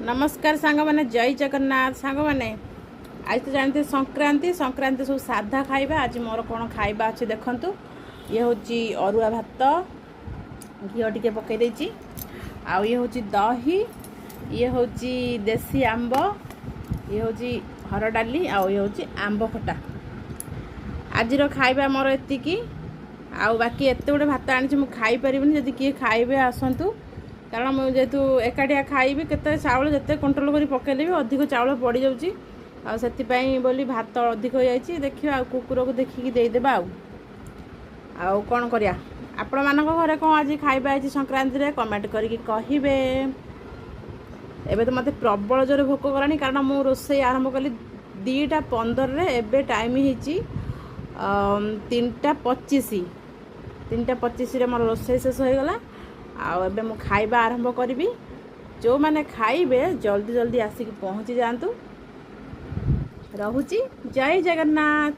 नमस्कार सांग मैंने जय जगन्नाथ सांग मैंने आज तो जानते संक्रांति संक्रांति सब साधा खाइबा। आज मोर कौन खाइबा अच्छे देखंतु। ये हूँ अरुआ भात घी टिके पकई देछि आ ये हूँ दही ये हूँ देसी आंब ये हूँ हर डाली आ ये हूँ आंब खटा। आज खाइबा मोर एतिकी आउ बाकी एत गोटे भात आनी मुझे खाई परिबनी जदि किए खाइबे आसतु कारण मुझे जेहेतु एकाटिया खाइबी केते चाउल जिते कंट्रोल कर पकेले भी अधिक चाउल पड़ जाऊँगी आपाई बोली भात अधिक हो जाए देखिए कुकुर को देखिकी देदेबा आउ कौन करिया। आपण मानक घरे कौन आज खाइबा आज संक्रांति रे कमेंट करके कहिबे। एबे तो मते प्रबल जोर भोक करानी कारण मु रोसई आरंभ कली 2:15 रे एबे टाइम हिची 3:25 रे मोर रोसई शेष हो गला। आउ एबे मु खाइबा आरंभ करी। जो माने खाइबे जल्दी जल्दी आसिक पहुँची जातु। रहुची जय जगन्नाथ।